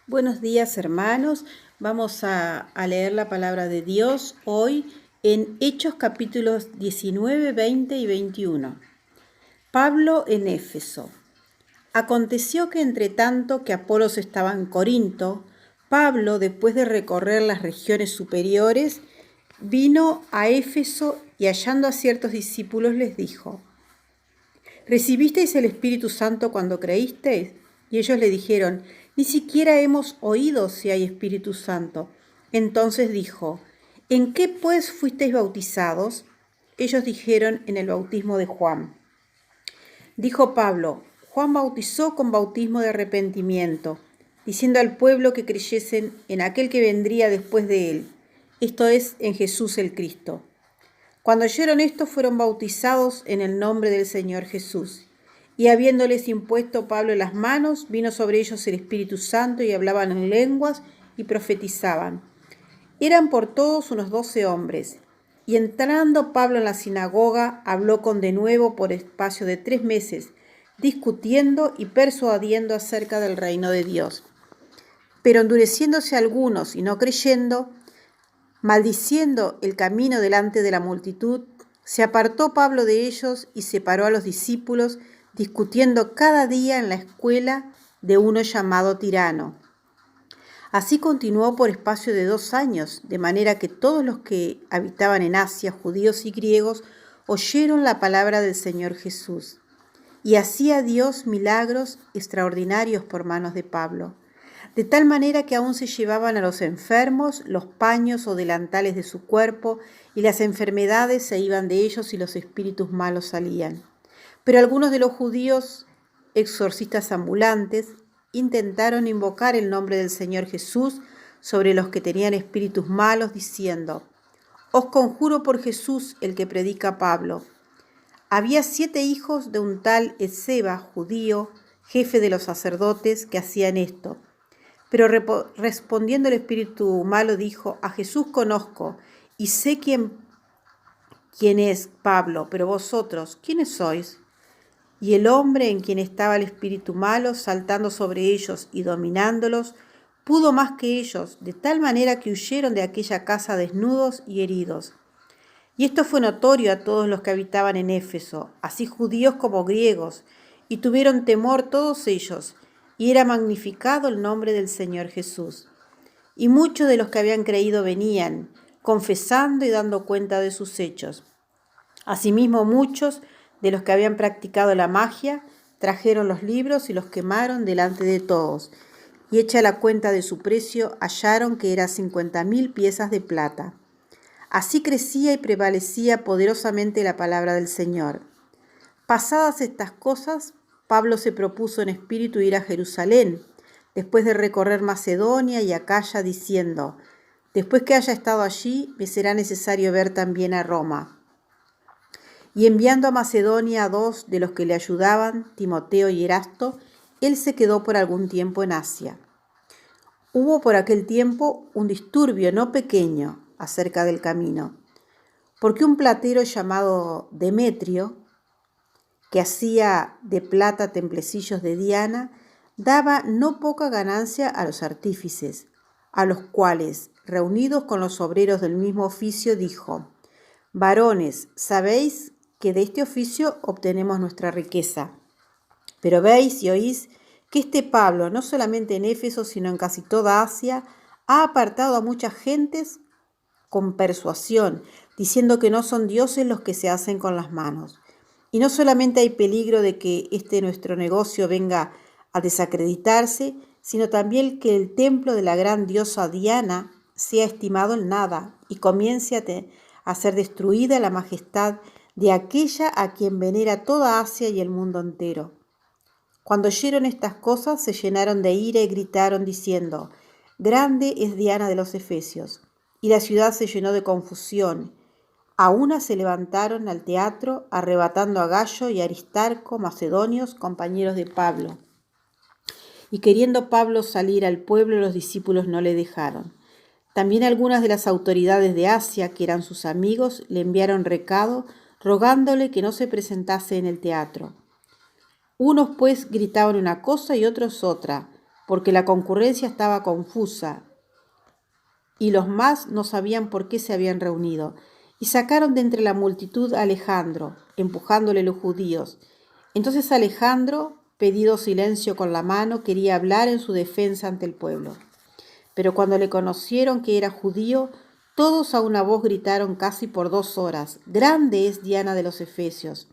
Buenos días, hermanos. Vamos a leer la palabra de Dios hoy en Hechos capítulos 19, 20 y 21. Pablo en Éfeso. Aconteció que entre tanto que Apolos estaba en Corinto, Pablo, después de recorrer las regiones superiores, vino a Éfeso y hallando a ciertos discípulos les dijo: ¿Recibisteis el Espíritu Santo cuando creísteis? Y ellos le dijeron: Ni siquiera hemos oído si hay Espíritu Santo. Entonces dijo: ¿En qué pues fuisteis bautizados? Ellos dijeron: En el bautismo de Juan. Dijo Pablo: Juan bautizó con bautismo de arrepentimiento, diciendo al pueblo que creyesen en aquel que vendría después de él, esto es, en Jesús el Cristo. Cuando oyeron esto, fueron bautizados en el nombre del Señor Jesús. Y habiéndoles impuesto Pablo las manos, vino sobre ellos el Espíritu Santo y hablaban en lenguas y profetizaban. Eran por todos unos 12 hombres. Y entrando Pablo en la sinagoga, habló con denuedo por espacio de 3 meses, discutiendo y persuadiendo acerca del reino de Dios. Pero endureciéndose algunos y no creyendo, maldiciendo el camino delante de la multitud, se apartó Pablo de ellos y separó a los discípulos, discutiendo cada día en la escuela de uno llamado Tirano. Así continuó por espacio de 2 años, de manera que todos los que habitaban en Asia, judíos y griegos, oyeron la palabra del Señor Jesús. Y hacía Dios milagros extraordinarios por manos de Pablo, de tal manera que aún se llevaban a los enfermos los paños o delantales de su cuerpo, y las enfermedades se iban de ellos y los espíritus malos salían. Pero algunos de los judíos, exorcistas ambulantes, intentaron invocar el nombre del Señor Jesús sobre los que tenían espíritus malos, diciendo: Os conjuro por Jesús, el que predica Pablo. Había 7 hijos de un tal Esceva, judío, jefe de los sacerdotes, que hacían esto. Pero respondiendo el espíritu malo dijo: A Jesús conozco y sé quién es Pablo, pero vosotros, ¿quiénes sois? Y el hombre en quien estaba el espíritu malo, saltando sobre ellos y dominándolos, pudo más que ellos, de tal manera que huyeron de aquella casa desnudos y heridos. Y esto fue notorio a todos los que habitaban en Éfeso, así judíos como griegos, y tuvieron temor todos ellos, y era magnificado el nombre del Señor Jesús. Y muchos de los que habían creído venían, confesando y dando cuenta de sus hechos. Asimismo, muchos de los que habían practicado la magia trajeron los libros y los quemaron delante de todos, y hecha la cuenta de su precio, hallaron que era 50.000 piezas de plata. Así crecía y prevalecía poderosamente la palabra del Señor. Pasadas estas cosas, Pablo se propuso en espíritu ir a Jerusalén, después de recorrer Macedonia y Acaya, diciendo: Después que haya estado allí, me será necesario ver también a Roma. Y enviando a Macedonia a 2 de los que le ayudaban, Timoteo y Erasto, él se quedó por algún tiempo en Asia. Hubo por aquel tiempo un disturbio no pequeño acerca del camino, porque un platero llamado Demetrio, que hacía de plata templecillos de Diana, daba no poca ganancia a los artífices, a los cuales, reunidos con los obreros del mismo oficio, dijo: Varones, sabéis que de este oficio obtenemos nuestra riqueza. Pero veis y oís que este Pablo, no solamente en Éfeso, sino en casi toda Asia, ha apartado a muchas gentes con persuasión, diciendo que no son dioses los que se hacen con las manos. Y no solamente hay peligro de que nuestro negocio venga a desacreditarse, sino también que el templo de la gran diosa Diana sea estimado en nada y comience a ser destruida la majestad de aquella a quien venera toda Asia y el mundo entero. Cuando oyeron estas cosas, se llenaron de ira y gritaron diciendo: Grande es Diana de los Efesios. Y la ciudad se llenó de confusión. A una se levantaron al teatro, arrebatando a Gayo y Aristarco, macedonios, compañeros de Pablo. Y queriendo Pablo salir al pueblo, los discípulos no le dejaron. También algunas de las autoridades de Asia, que eran sus amigos, le enviaron recado, rogándole que no se presentase en el teatro. Unos pues gritaban una cosa y otros otra, porque la concurrencia estaba confusa y los más no sabían por qué se habían reunido. Y sacaron de entre la multitud a Alejandro, empujándole los judíos. Entonces Alejandro, pedido silencio con la mano, quería hablar en su defensa ante el pueblo. Pero cuando le conocieron que era judío, todos a una voz gritaron casi por 2 horas: «Grande es Diana de los Efesios».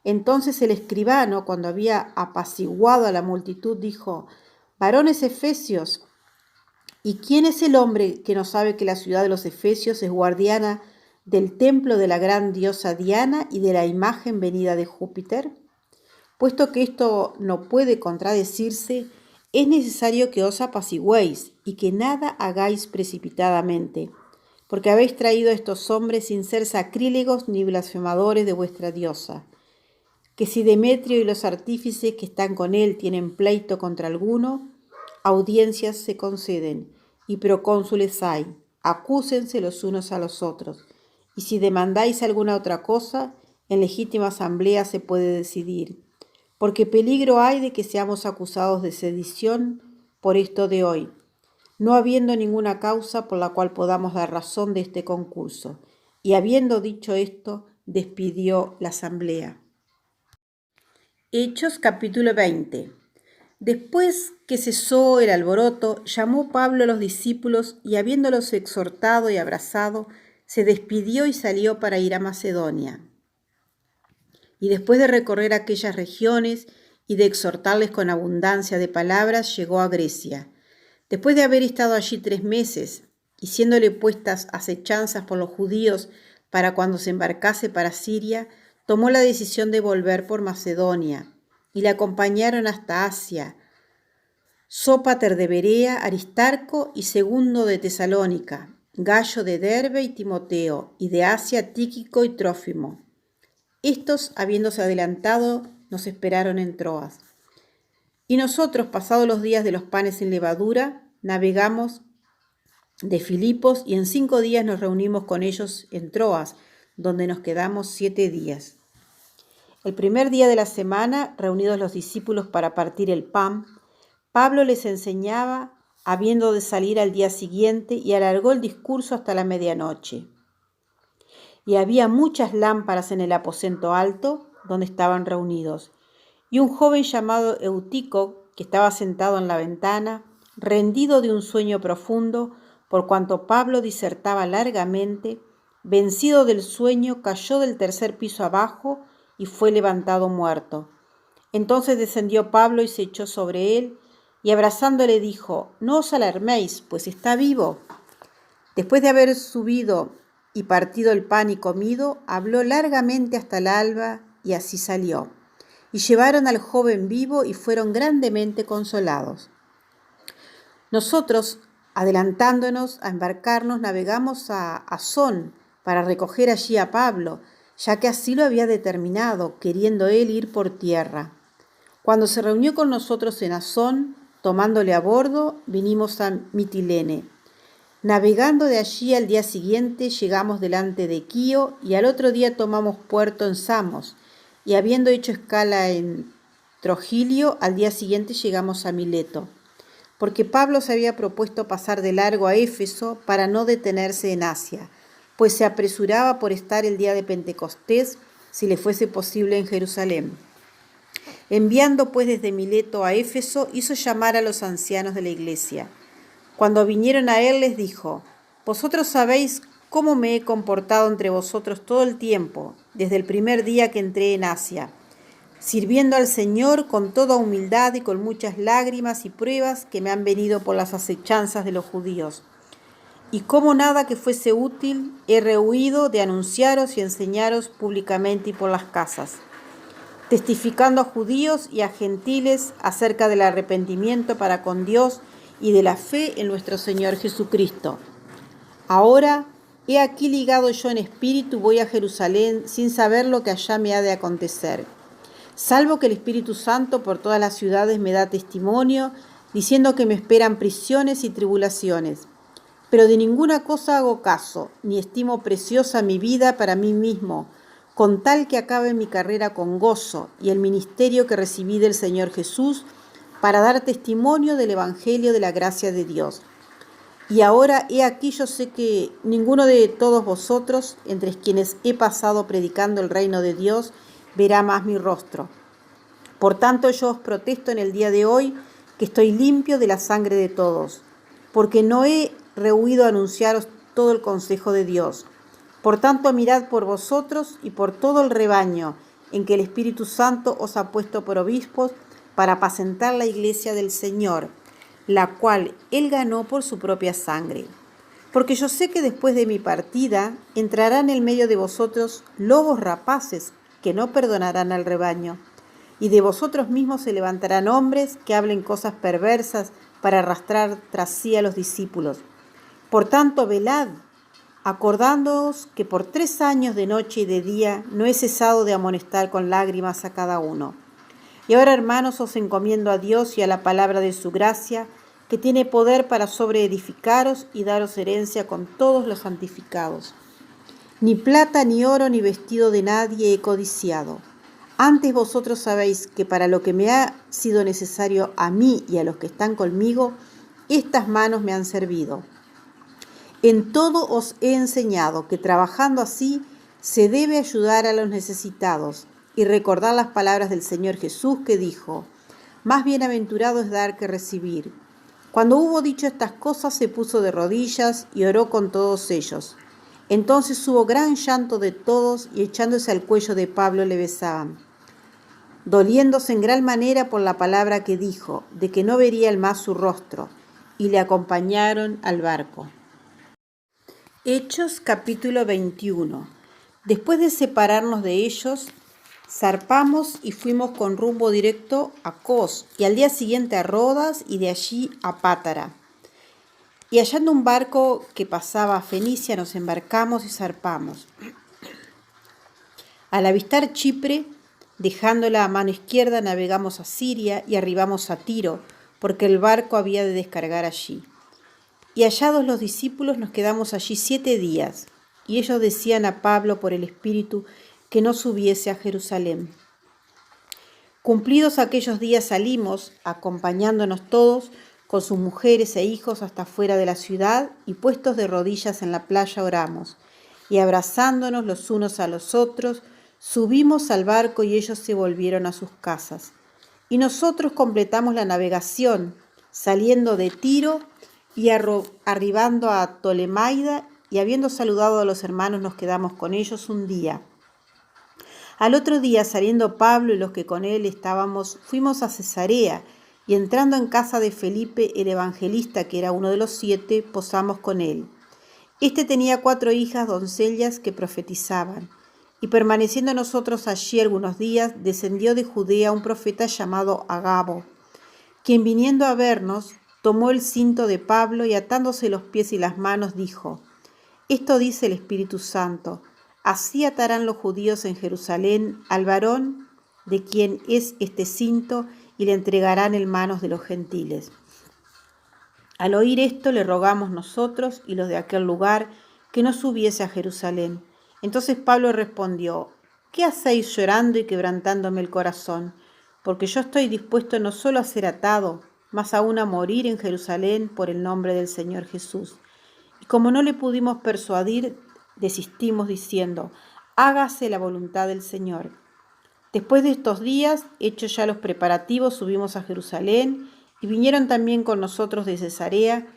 Entonces el escribano, cuando había apaciguado a la multitud, dijo: «Varones efesios, ¿y quién es el hombre que no sabe que la ciudad de los Efesios es guardiana del templo de la gran diosa Diana y de la imagen venida de Júpiter? Puesto que esto no puede contradecirse, es necesario que os apaciguéis y que nada hagáis precipitadamente, porque habéis traído a estos hombres sin ser sacrílegos ni blasfemadores de vuestra diosa. Que si Demetrio y los artífices que están con él tienen pleito contra alguno, audiencias se conceden y procónsules hay, acúsense los unos a los otros, y si demandáis alguna otra cosa, en legítima asamblea se puede decidir, porque peligro hay de que seamos acusados de sedición por esto de hoy, no habiendo ninguna causa por la cual podamos dar razón de este concurso. Y habiendo dicho esto, despidió la asamblea. Hechos capítulo 20. Después que cesó el alboroto, llamó Pablo a los discípulos y habiéndolos exhortado y abrazado, se despidió y salió para ir a Macedonia. Y después de recorrer aquellas regiones y de exhortarles con abundancia de palabras, llegó a Grecia. Después de haber estado allí 3 meses y siéndole puestas acechanzas por los judíos para cuando se embarcase para Siria, tomó la decisión de volver por Macedonia, y le acompañaron hasta Asia, Sópater de Berea, Aristarco y Segundo de Tesalónica, Gayo de Derbe y Timoteo, y de Asia Tíquico y Trófimo. Estos, habiéndose adelantado, nos esperaron en Troas. Y nosotros, pasados los días de los panes sin levadura, navegamos de Filipos y en 5 días nos reunimos con ellos en Troas, donde nos quedamos 7 días. El primer día de la semana, reunidos los discípulos para partir el pan, Pablo les enseñaba, habiendo de salir al día siguiente, y alargó el discurso hasta la medianoche. Y había muchas lámparas en el aposento alto, donde estaban reunidos. Y un joven llamado Eutico, que estaba sentado en la ventana, rendido de un sueño profundo, por cuanto Pablo disertaba largamente, vencido del sueño, cayó del 3er piso abajo y fue levantado muerto. Entonces descendió Pablo y se echó sobre él, y abrazándole dijo: «No os alarméis, pues está vivo». Después de haber subido y partido el pan y comido, habló largamente hasta el alba, y así salió. Y llevaron al joven vivo y fueron grandemente consolados. Nosotros, adelantándonos a embarcarnos, navegamos a Asón para recoger allí a Pablo, ya que así lo había determinado, queriendo él ir por tierra. Cuando se reunió con nosotros en Asón, tomándole a bordo, vinimos a Mitilene. Navegando de allí al día siguiente, llegamos delante de Quío y al otro día tomamos puerto en Samos, y habiendo hecho escala en Trogilio, al día siguiente llegamos a Mileto, porque Pablo se había propuesto pasar de largo a Éfeso para no detenerse en Asia, pues se apresuraba por estar el día de Pentecostés, si le fuese posible, en Jerusalén. Enviando pues desde Mileto a Éfeso, hizo llamar a los ancianos de la iglesia. Cuando vinieron a él, les dijo: «Vosotros sabéis cómo me he comportado entre vosotros todo el tiempo, desde el primer día que entré en Asia, sirviendo al Señor con toda humildad y con muchas lágrimas y pruebas que me han venido por las acechanzas de los judíos. Y como nada que fuese útil, he rehuido de anunciaros y enseñaros públicamente y por las casas, testificando a judíos y a gentiles acerca del arrepentimiento para con Dios y de la fe en nuestro Señor Jesucristo. Ahora, he aquí ligado yo en espíritu, voy a Jerusalén sin saber lo que allá me ha de acontecer, salvo que el Espíritu Santo por todas las ciudades me da testimonio, diciendo que me esperan prisiones y tribulaciones. Pero de ninguna cosa hago caso, ni estimo preciosa mi vida para mí mismo, con tal que acabe mi carrera con gozo y el ministerio que recibí del Señor Jesús, para dar testimonio del Evangelio de la gracia de Dios. Y ahora he aquí, yo sé que ninguno de todos vosotros, entre quienes he pasado predicando el reino de Dios, verá más mi rostro. Por tanto, yo os protesto en el día de hoy que estoy limpio de la sangre de todos, porque no he rehuido anunciaros todo el consejo de Dios. Por tanto, mirad por vosotros y por todo el rebaño en que el Espíritu Santo os ha puesto por obispos para apacentar la iglesia del Señor, la cual Él ganó por su propia sangre. Porque yo sé que después de mi partida entrarán en medio de vosotros lobos rapaces que no perdonarán al rebaño. Y de vosotros mismos se levantarán hombres que hablen cosas perversas para arrastrar tras sí a los discípulos. Por tanto, velad, acordándoos que por 3 años de noche y de día no he cesado de amonestar con lágrimas a cada uno. Y ahora, hermanos, os encomiendo a Dios y a la palabra de su gracia, que tiene poder para sobreedificaros y daros herencia con todos los santificados. Ni plata, ni oro, ni vestido de nadie he codiciado. Antes vosotros sabéis que para lo que me ha sido necesario a mí y a los que están conmigo, estas manos me han servido. En todo os he enseñado que trabajando así se debe ayudar a los necesitados y recordar las palabras del Señor Jesús que dijo: más bienaventurado es dar que recibir. Cuando hubo dicho estas cosas, se puso de rodillas y oró con todos ellos. Entonces hubo gran llanto de todos y echándose al cuello de Pablo le besaban, doliéndose en gran manera por la palabra que dijo, de que no vería más su rostro, y le acompañaron al barco. Hechos capítulo 21. Después de separarnos de ellos, zarpamos y fuimos con rumbo directo a Cos, y al día siguiente a Rodas, y de allí a Pátara. Y hallando un barco que pasaba a Fenicia, nos embarcamos y zarpamos. Al avistar Chipre, dejándola a mano izquierda, navegamos a Siria y arribamos a Tiro, porque el barco había de descargar allí. Y hallados los discípulos, nos quedamos allí 7 días, y ellos decían a Pablo por el Espíritu que no subiese a Jerusalén. Cumplidos aquellos días salimos, acompañándonos todos, con sus mujeres e hijos hasta fuera de la ciudad, y puestos de rodillas en la playa oramos, y abrazándonos los unos a los otros, subimos al barco y ellos se volvieron a sus casas. Y nosotros completamos la navegación, saliendo de Tiro y arribando a Tolemaida, y habiendo saludado a los hermanos nos quedamos con ellos un día. Al otro día, saliendo Pablo y los que con él estábamos, fuimos a Cesarea, y entrando en casa de Felipe, el evangelista, que era uno de los 7, posamos con él. Este tenía 4 hijas doncellas que profetizaban. Y permaneciendo nosotros allí algunos días, descendió de Judea un profeta llamado Agabo, quien viniendo a vernos, tomó el cinto de Pablo y atándose los pies y las manos, dijo: esto dice el Espíritu Santo, así atarán los judíos en Jerusalén al varón de quien es este cinto, y le entregarán en manos de los gentiles. Al oír esto, le rogamos nosotros y los de aquel lugar que no subiese a Jerusalén. Entonces Pablo respondió: ¿qué hacéis llorando y quebrantándome el corazón? Porque yo estoy dispuesto no solo a ser atado, mas aún a morir en Jerusalén por el nombre del Señor Jesús. Y como no le pudimos persuadir, desistimos diciendo: hágase la voluntad del Señor. Después de estos días, hechos ya los preparativos, subimos a Jerusalén, y vinieron también con nosotros de Cesarea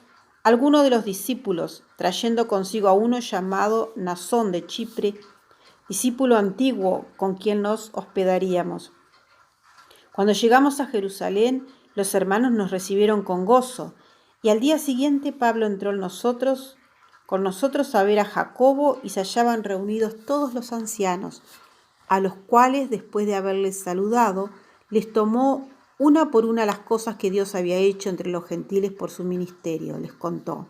algunos de los discípulos, trayendo consigo a uno llamado Nasón de Chipre, discípulo antiguo con quien nos hospedaríamos. Cuando llegamos a Jerusalén, los hermanos nos recibieron con gozo, y al día siguiente Pablo entró con nosotros a ver a Jacobo, y se hallaban reunidos todos los ancianos, a los cuales, después de haberles saludado, les tomó una por una las cosas que Dios había hecho entre los gentiles por su ministerio, les contó.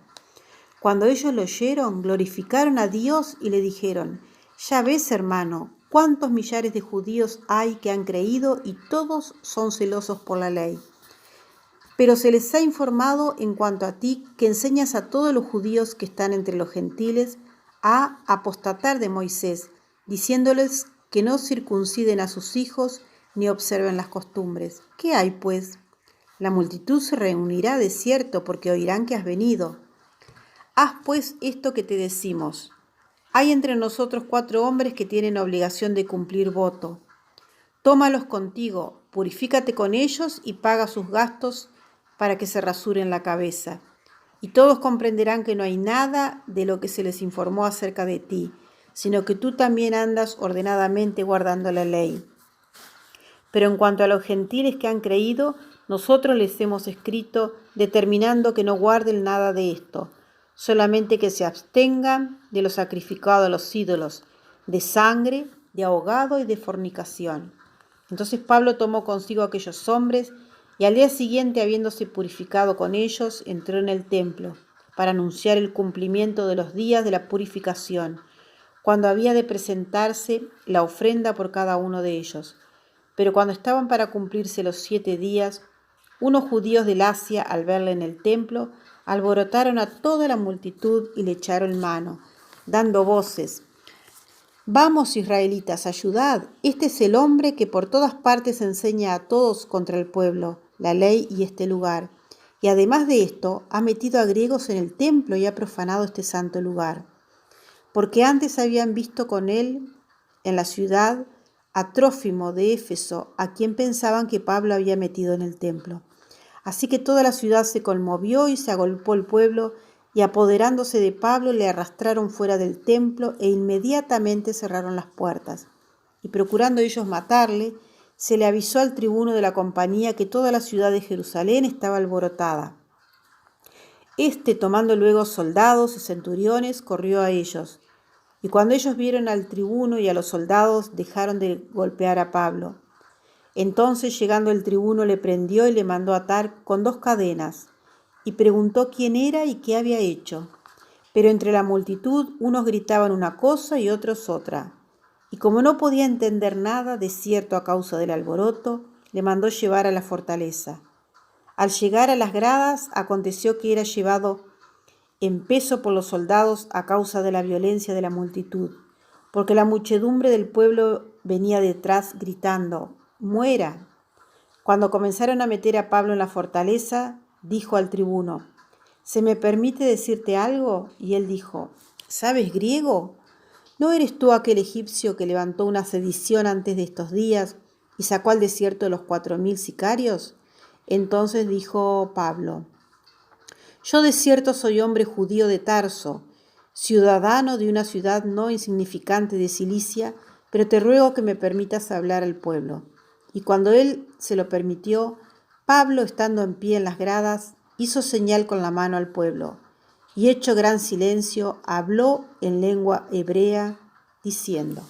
Cuando ellos lo oyeron, glorificaron a Dios y le dijeron: ya ves, hermano, cuántos millares de judíos hay que han creído y todos son celosos por la ley. Pero se les ha informado en cuanto a ti que enseñas a todos los judíos que están entre los gentiles a apostatar de Moisés, diciéndoles que no circunciden a sus hijos ni observen las costumbres. ¿Qué hay, pues? La multitud se reunirá de cierto, porque oirán que has venido. Haz pues esto que te decimos. Hay entre nosotros 4 hombres que tienen obligación de cumplir voto. Tómalos contigo, purifícate con ellos y paga sus gastos para que se rasuren la cabeza. Y todos comprenderán que no hay nada de lo que se les informó acerca de ti, sino que tú también andas ordenadamente guardando la ley. Pero en cuanto a los gentiles que han creído, nosotros les hemos escrito determinando que no guarden nada de esto, solamente que se abstengan de lo sacrificado a los ídolos, de sangre, de ahogado y de fornicación. Entonces Pablo tomó consigo a aquellos hombres y al día siguiente, habiéndose purificado con ellos, entró en el templo para anunciar el cumplimiento de los días de la purificación, cuando había de presentarse la ofrenda por cada uno de ellos. Pero cuando estaban para cumplirse los 7 días, unos judíos del Asia, al verle en el templo, alborotaron a toda la multitud y le echaron mano, dando voces: «Vamos, israelitas, ayudad. Este es el hombre que por todas partes enseña a todos contra el pueblo, la ley y este lugar. Y además de esto, ha metido a griegos en el templo y ha profanado este santo lugar». Porque antes habían visto con él en la ciudad a Trófimo de Éfeso, a quien pensaban que Pablo había metido en el templo. Así que toda la ciudad se conmovió y se agolpó el pueblo, y apoderándose de Pablo le arrastraron fuera del templo e inmediatamente cerraron las puertas. Y procurando ellos matarle, se le avisó al tribuno de la compañía que toda la ciudad de Jerusalén estaba alborotada. Este, tomando luego soldados y centuriones, corrió a ellos. Y cuando ellos vieron al tribuno y a los soldados, dejaron de golpear a Pablo. Entonces, llegando el tribuno, le prendió y le mandó atar con 2 cadenas, y preguntó quién era y qué había hecho. Pero entre la multitud unos gritaban una cosa y otros otra. Y como no podía entender nada, de cierto a causa del alboroto, le mandó llevar a la fortaleza. Al llegar a las gradas, aconteció que era llevado en peso por los soldados a causa de la violencia de la multitud, porque la muchedumbre del pueblo venía detrás gritando: «¡Muera!». Cuando comenzaron a meter a Pablo en la fortaleza, dijo al tribuno: «¿Se me permite decirte algo?». Y él dijo: «¿Sabes griego? ¿No eres tú aquel egipcio que levantó una sedición antes de estos días y sacó al desierto los 4000 sicarios?». Entonces dijo Pablo: «Yo de cierto soy hombre judío de Tarso, ciudadano de una ciudad no insignificante de Cilicia, pero te ruego que me permitas hablar al pueblo». Y cuando él se lo permitió, Pablo, estando en pie en las gradas, hizo señal con la mano al pueblo, y hecho gran silencio, habló en lengua hebrea, diciendo: